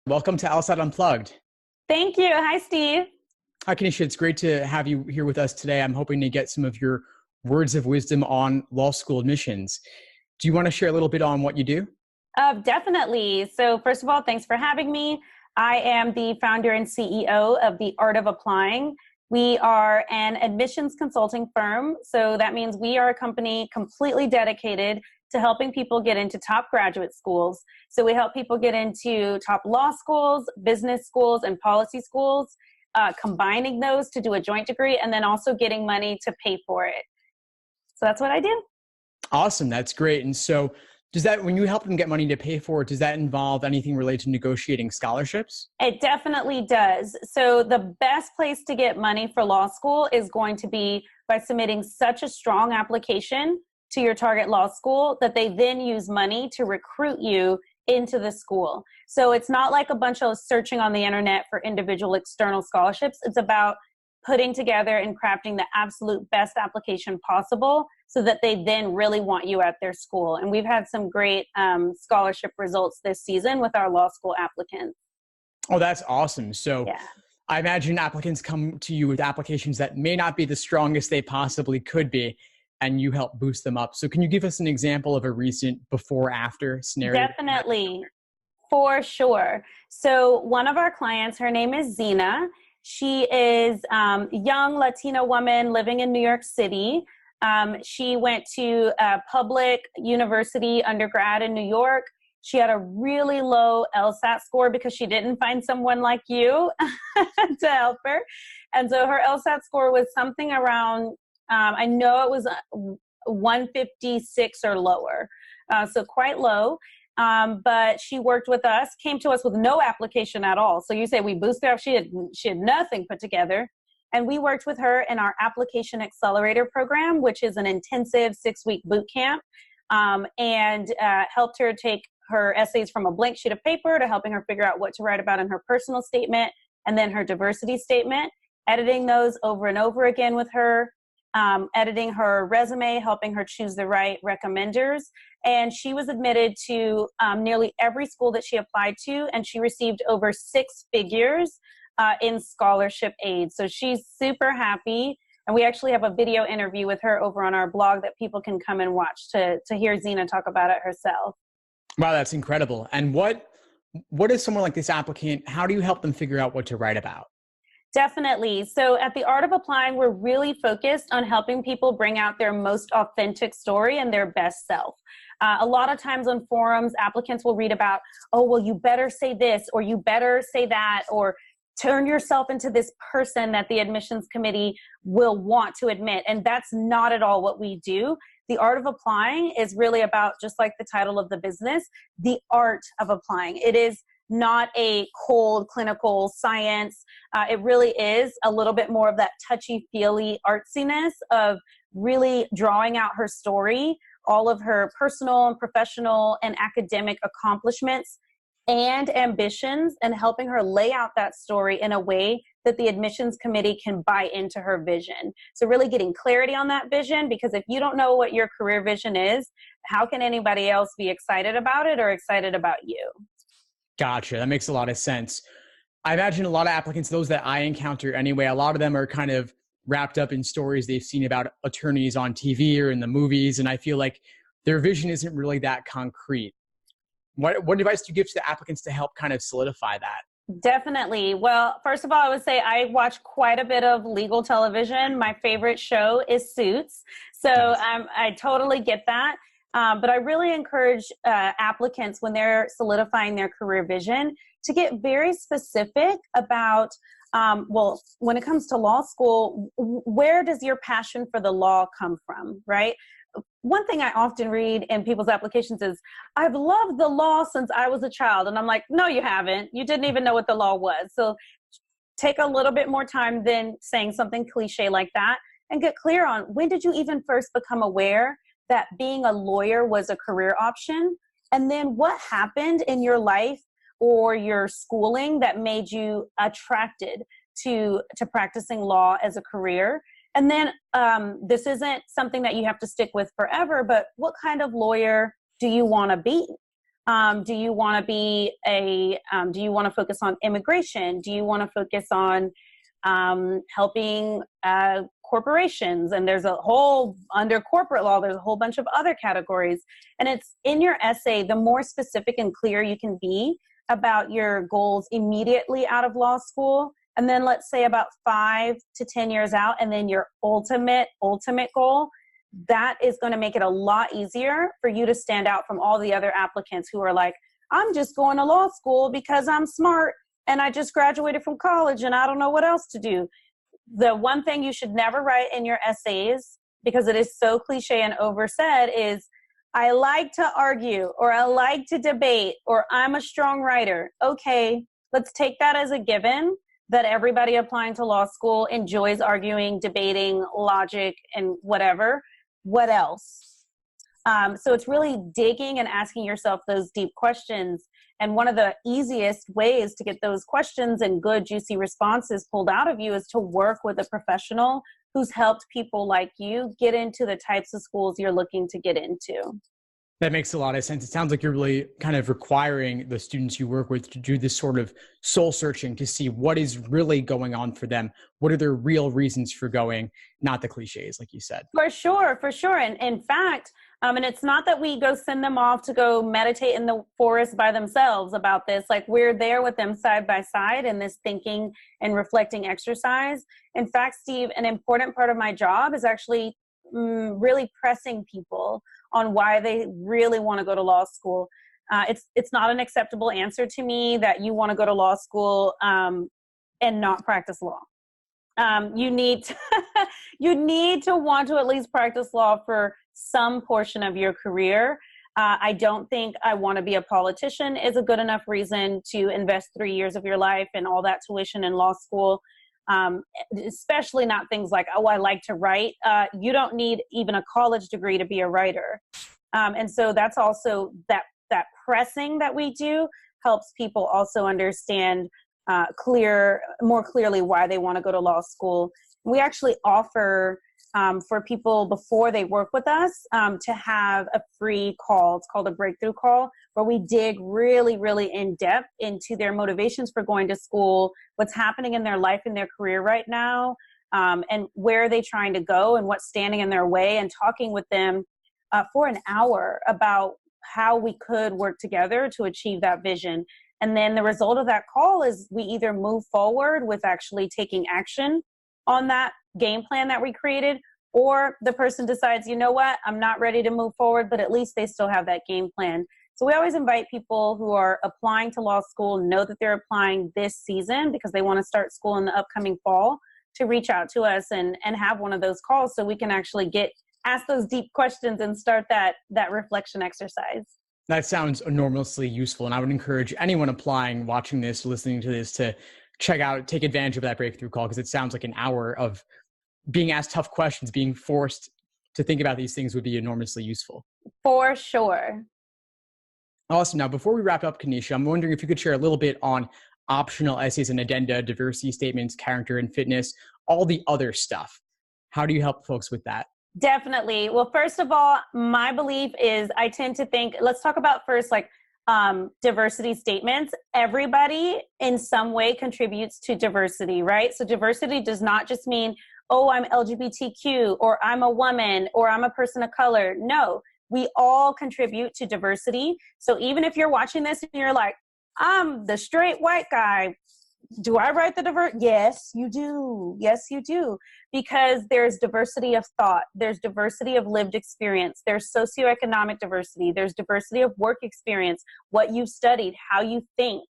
Welcome to LSAT Unplugged. Thank you. Hi, Steve. Hi, Kaneisha. It's great to have you here with us today. I'm hoping to get some of your words of wisdom on law school admissions. Do you want to share a little bit on what you do? Definitely. So first of all, thanks for having me. I am the founder and CEO of The Art of Applying. We are an admissions consulting firm. So that means we are a company completely dedicated to helping people get into top graduate schools. So we help people get into top law schools, business schools, and policy schools, combining those to do a joint degree, and then also getting money to pay for it. So that's what I do. Awesome. That's great. And so when you help them get money to pay for it, does that involve anything related to negotiating scholarships? It definitely does. So the best place to get money for law school is going to be by submitting such a strong application to your target law school that they then use money to recruit you into the school. So it's not like a bunch of searching on the internet for individual external scholarships. It's about putting together and crafting the absolute best application possible so that they then really want you at their school. And we've had some great scholarship results this season with our law school applicants. Oh, that's awesome. So yeah. I imagine applicants come to you with applications that may not be the strongest they possibly could be, and you help boost them up. So can you give us an example of a recent before-after scenario? Definitely, for sure. So one of our clients, her name is Zena. She is a young Latina woman living in New York City. She went to a public university undergrad in New York. She had a really low LSAT score because she didn't find someone like you to help her. And so her LSAT score was something around, I know it was 156 or lower, so quite low. But she worked with us, came to us with no application at all. So you say we boosted her up. She had nothing put together. And we worked with her in our application accelerator program, which is an intensive 6-week boot camp, and helped her take her essays from a blank sheet of paper to helping her figure out what to write about in her personal statement and then her diversity statement, editing those over and over again with her, editing her resume, helping her choose the right recommenders. And she was admitted to nearly every school that she applied to, and she received over 6 figures in scholarship aid. So she's super happy. And we actually have a video interview with her over on our blog that people can come and watch to hear Zena talk about it herself. Wow, that's incredible. And what is someone like this applicant, how do you help them figure out what to write about? Definitely. So at The Art of Applying, we're really focused on helping people bring out their most authentic story and their best self. A lot of times on forums, applicants will read about, oh, well, you better say this, or you better say that, or turn yourself into this person that the admissions committee will want to admit. And that's not at all what we do. The Art of Applying is really about, just like the title of the business, the art of applying. It is not a cold clinical science. It really is a little bit more of that touchy-feely artsiness of really drawing out her story, all of her personal and professional and academic accomplishments and ambitions, and helping her lay out that story in a way that the admissions committee can buy into her vision. So really getting clarity on that vision, because if you don't know what your career vision is, how can anybody else be excited about it or excited about you? Gotcha. That makes a lot of sense. I imagine a lot of applicants, those that I encounter anyway, a lot of them are kind of wrapped up in stories they've seen about attorneys on TV or in the movies. And I feel like their vision isn't really that concrete. What advice do you give to the applicants to help kind of solidify that? Definitely. Well, first of all, I would say I watch quite a bit of legal television. My favorite show is Suits. So I totally get that. But I really encourage applicants, when they're solidifying their career vision, to get very specific about, well, when it comes to law school, where does your passion for the law come from, right? One thing I often read in people's applications is, I've loved the law since I was a child. And I'm like, no, you haven't. You didn't even know what the law was. So take a little bit more time than saying something cliche like that, and get clear on, when did you even first become aware that being a lawyer was a career option? And then what happened in your life or your schooling that made you attracted to practicing law as a career? And then this isn't something that you have to stick with forever, but what kind of lawyer do you want to be? Do you want to be do you want to focus on immigration? Do you want to focus on helping corporations? And there's a whole, under corporate law, there's a whole bunch of other categories. And it's in your essay, the more specific and clear you can be about your goals immediately out of law school, and then let's say about 5 to 10 years out, and then your ultimate goal, that is going to make it a lot easier for you to stand out from all the other applicants who are like, I'm just going to law school because I'm smart and I just graduated from college and I don't know what else to do. The one thing you should never write in your essays, because it is so cliche and oversaid, is I like to argue, or I like to debate, or I'm a strong writer. Okay, let's take that as a given that everybody applying to law school enjoys arguing, debating, logic, and whatever. What else? So it's really digging and asking yourself those deep questions. And one of the easiest ways to get those questions and good, juicy responses pulled out of you is to work with a professional who's helped people like you get into the types of schools you're looking to get into. That makes a lot of sense. It sounds like you're really kind of requiring the students you work with to do this sort of soul searching to see what is really going on for them. What are their real reasons for going, not the cliches, like you said. For sure, for sure. And in fact, and it's not that we go send them off to go meditate in the forest by themselves about this. Like, we're there with them side by side in this thinking and reflecting exercise. In fact, Steve, an important part of my job is actually really pressing people on why they really want to go to law school. It's not an acceptable answer to me that you want to go to law school and not practice law. You need to, you need to want to at least practice law for some portion of your career. I don't think I want to be a politician is a good enough reason to invest 3 years of your life and all that tuition in law school. Especially not things like, oh, I like to write. You don't need even a college degree to be a writer. And so that's also that pressing that we do helps people also understand more clearly why they want to go to law school. We actually offer for people before they work with us to have a free call. It's called a breakthrough call, where we dig really, really in depth into their motivations for going to school, what's happening in their life and their career right now, and where are they trying to go and what's standing in their way, and talking with them for an hour about how we could work together to achieve that vision. And then the result of that call is we either move forward with actually taking action on that game plan that we created, or the person decides, you know what, I'm not ready to move forward, but at least they still have that game plan. So we always invite people who are applying to law school, know that they're applying this season because they want to start school in the upcoming fall, to reach out to us and have one of those calls so we can actually ask those deep questions and start that reflection exercise. That sounds enormously useful. And I would encourage anyone applying, watching this, listening to this, to take advantage of that breakthrough call, because it sounds like an hour of being asked tough questions, being forced to think about these things would be enormously useful. For sure. Awesome. Now, before we wrap up, Kaneisha, I'm wondering if you could share a little bit on optional essays and addenda, diversity statements, character and fitness, all the other stuff. How do you help folks with that? Definitely. Well, first of all, my belief is I tend to think, let's talk about first, like, diversity statements. Everybody in some way contributes to diversity, right? So diversity does not just mean, oh, I'm LGBTQ, or I'm a woman, or I'm a person of color. No, we all contribute to diversity. So even if you're watching this and you're like, I'm the straight white guy, do I write the diversity? Yes, you do. Yes, you do. Because there's diversity of thought. There's diversity of lived experience. There's socioeconomic diversity. There's diversity of work experience, what you've studied, how you think.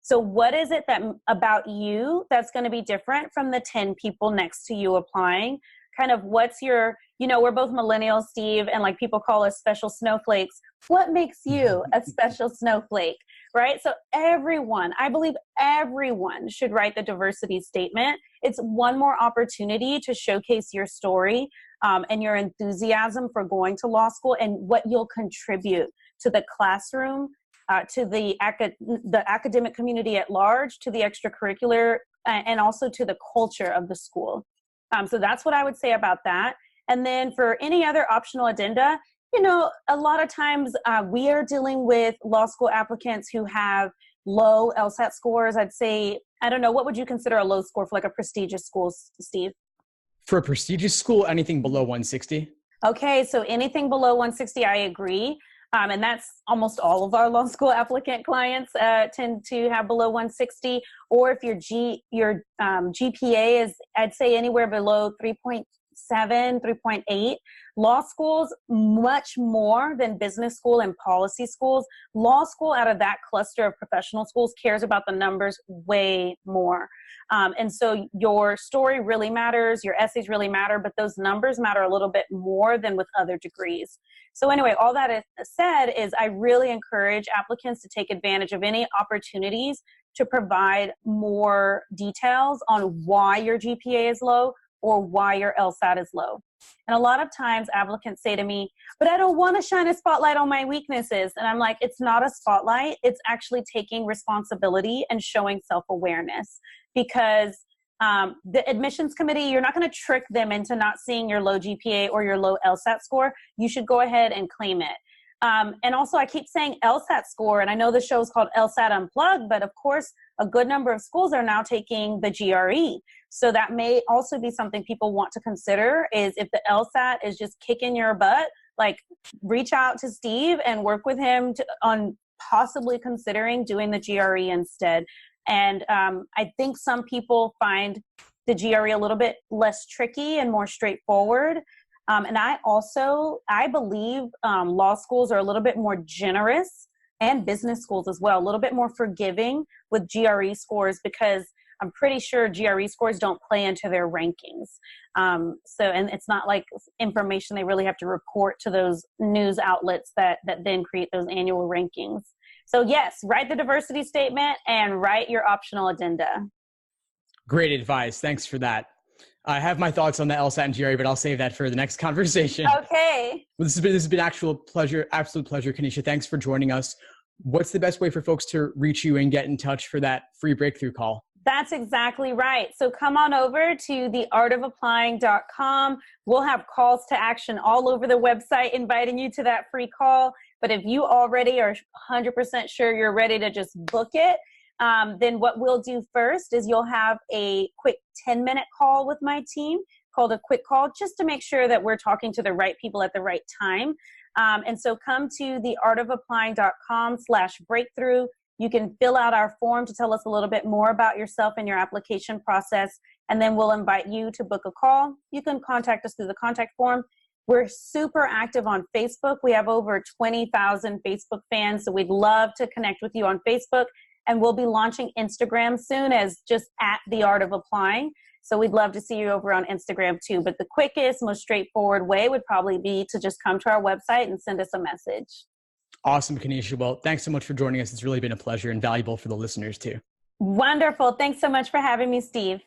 So what is it about you that's going to be different from the 10 people next to you applying? Kind of what's your, we're both millennials, Steve, and like people call us special snowflakes. What makes you a special snowflake, right? So I believe everyone should write the diversity statement. It's one more opportunity to showcase your story and your enthusiasm for going to law school and what you'll contribute to the classroom, to the academic community at large, to the extracurricular, and also to the culture of the school. So that's what I would say about that. And then for any other optional addenda, A lot of times we are dealing with law school applicants who have low LSAT scores. I'd say, I don't know, what would you consider a low score for like a prestigious school, Steve? For a prestigious school, anything below 160. Okay, so anything below 160, I agree. And that's almost all of our law school applicant clients tend to have below 160. Or if your GPA is, I'd say, anywhere below 3.7, 3.8. Law schools, much more than business school and policy schools. Law school, out of that cluster of professional schools, cares about the numbers way more. And so your story really matters, your essays really matter, but those numbers matter a little bit more than with other degrees. So anyway, all that said is I really encourage applicants to take advantage of any opportunities to provide more details on why your GPA is low or why your LSAT is low. And a lot of times applicants say to me, but I don't want to shine a spotlight on my weaknesses. And I'm like, it's not a spotlight. It's actually taking responsibility and showing self-awareness, because the admissions committee, you're not going to trick them into not seeing your low GPA or your low LSAT score. You should go ahead and claim it. And also, I keep saying LSAT score, and I know the show is called LSAT Unplugged, but of course, a good number of schools are now taking the GRE. So that may also be something people want to consider, is if the LSAT is just kicking your butt, like reach out to Steve and work with him on possibly considering doing the GRE instead. And I think some people find the GRE a little bit less tricky and more straightforward. And I believe law schools are a little bit more generous, and business schools as well, a little bit more forgiving with GRE scores, because I'm pretty sure GRE scores don't play into their rankings. And it's not like information they really have to report to those news outlets that then create those annual rankings. So yes, write the diversity statement and write your optional addenda. Great advice. Thanks for that. I have my thoughts on the LSAT and GRE, but I'll save that for the next conversation. Okay. Well, this has been absolute pleasure, Kaneisha. Thanks for joining us. What's the best way for folks to reach you and get in touch for that free breakthrough call? That's exactly right. So come on over to theartofapplying.com. We'll have calls to action all over the website inviting you to that free call. But if you already are 100% sure you're ready to just book it, then what we'll do first is you'll have a quick 10-minute call with my team called a quick call, just to make sure that we're talking to the right people at the right time. And so come to theartofapplying.com/breakthrough. You can fill out our form to tell us a little bit more about yourself and your application process, and then we'll invite you to book a call. You can contact us through the contact form. We're super active on Facebook. We have over 20,000 Facebook fans, so we'd love to connect with you on Facebook. And we'll be launching Instagram soon as just @theartofapplying. So we'd love to see you over on Instagram too. But the quickest, most straightforward way would probably be to just come to our website and send us a message. Awesome, Kaneisha. Well, thanks so much for joining us. It's really been a pleasure and valuable for the listeners too. Wonderful. Thanks so much for having me, Steve.